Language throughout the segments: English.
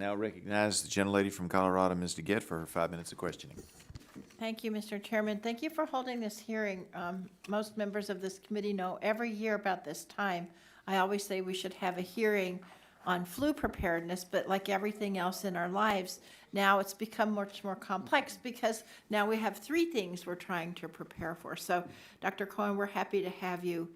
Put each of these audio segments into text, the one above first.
Now recognize the gentlelady from Colorado, Ms. DeGette, for her 5 minutes of questioning. Thank you, Mr. Chairman. Thank you for holding this hearing. Most members of this committee know every year about this time, I always say we should have a hearing on flu preparedness, but like everything else in our lives, now it's become much more complex because now we have three things we're trying to prepare for. So, Dr. Cohen, we're happy to have you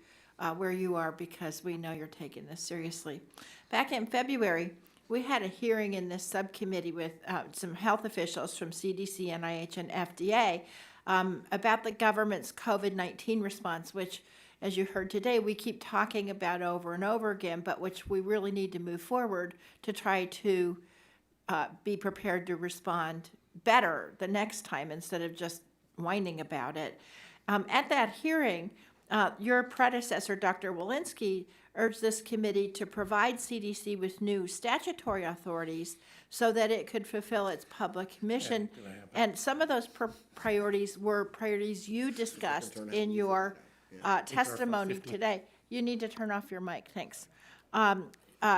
where you are because we know you're taking this seriously. Back in February, we had a hearing in this subcommittee with some health officials from CDC, NIH, and FDA about the government's COVID-19 response, which, as you heard today, we keep talking about over and over again, but which we really need to move forward to try to be prepared to respond better the next time instead of just whining about it. At that hearing, your predecessor, Dr. Walensky, urged this committee to provide CDC with new statutory authorities so that it could fulfill its public mission. And some of those priorities were priorities you discussed in your testimony today. You need to turn off your mic, thanks.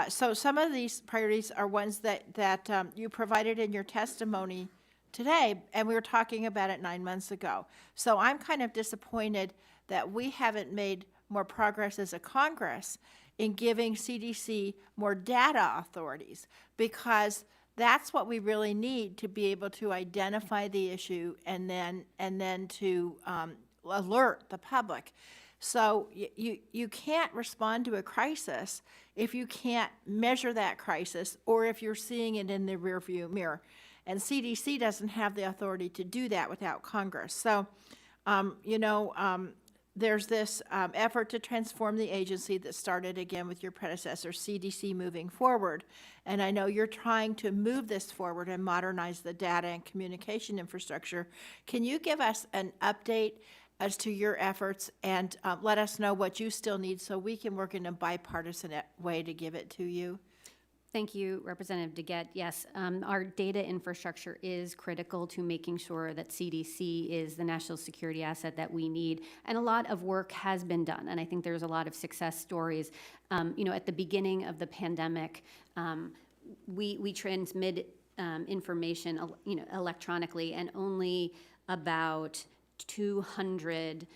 So some of these priorities are ones that you provided in your testimony today, and we were talking about it 9 months ago. So I'm kind of disappointed that we haven't made more progress as a Congress in giving CDC more data authorities, because that's what we really need to be able to identify the issue and then to alert the public. So you can't respond to a crisis if you can't measure that crisis or if you're seeing it in the rearview mirror. And CDC doesn't have the authority to do that without Congress. So, there's this effort to transform the agency that started again with your predecessor, CDC, moving forward. And I know you're trying to move this forward and modernize the data and communication infrastructure. Can you give us an update as to your efforts and let us know what you still need so we can work in a bipartisan way to give it to you? Thank you, Representative DeGette. Yes, our data infrastructure is critical to making sure that CDC is the national security asset that we need. And a lot of work has been done, and I think there's a lot of success stories. At the beginning of the pandemic, we transmit information, electronically, and only about 200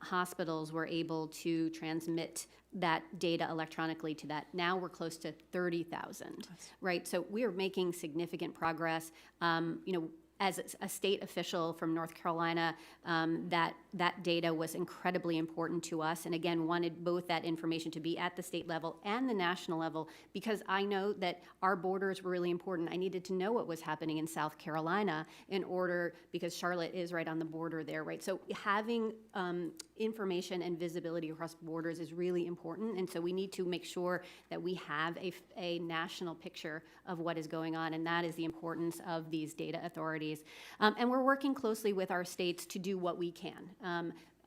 hospitals were able to transmit that data electronically to that. Now we're close to 30,000, right? So we are making significant progress. As a state official from North Carolina, that data was incredibly important to us, and again, wanted both that information to be at the state level and the national level, because I know that our borders were really important. I needed to know what was happening in South Carolina because Charlotte is right on the border there, right? So having information and visibility across borders is really important, and so we need to make sure that we have a national picture of what is going on, and that is the importance of these data authorities. And we're working closely with our states to do what we can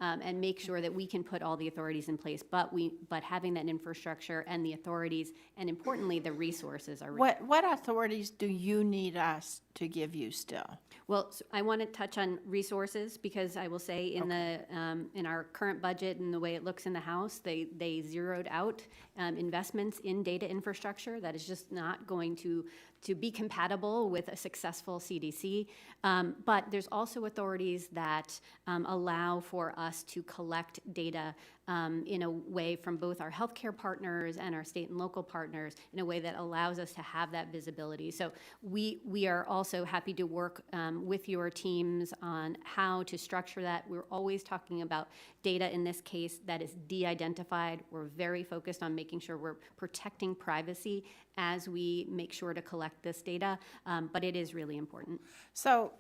and make sure that we can put all the authorities in place. But having that infrastructure and the authorities, and importantly, the resources are. What authorities do you need us to give you still? Well, so I want to touch on resources because I will say in our current budget and the way it looks in the House, they zeroed out investments in data infrastructure. That is just not going to be compatible with a successful CDC. But there's also authorities that allow for us to collect data in a way from both our healthcare partners and our state and local partners in a way that allows us to have that visibility. So we are also happy to work with your teams on how to structure that. We're always talking about data in this case that is de-identified. We're very focused on making sure we're protecting privacy as we make sure to collect this data, but it is really important. So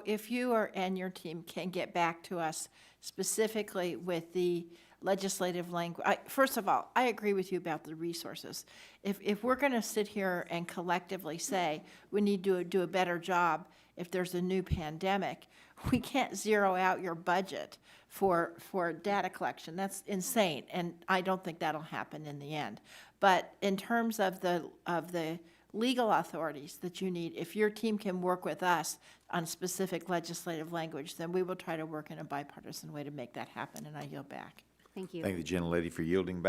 if you and your team can get back to us specifically with the legislative language. First of all, I agree with you about the resources. If we're going to sit here and collectively say we need to do a better job if there's a new pandemic, we can't zero out your budget for data collection. That's insane, and I don't think that'll happen in the end. But in terms of the legal authorities that you need, if your team can work with us on specific legislative language, then we will try to work in a bipartisan way to make that happen, and I yield back. Thank you. Thank the gentlelady for yielding back.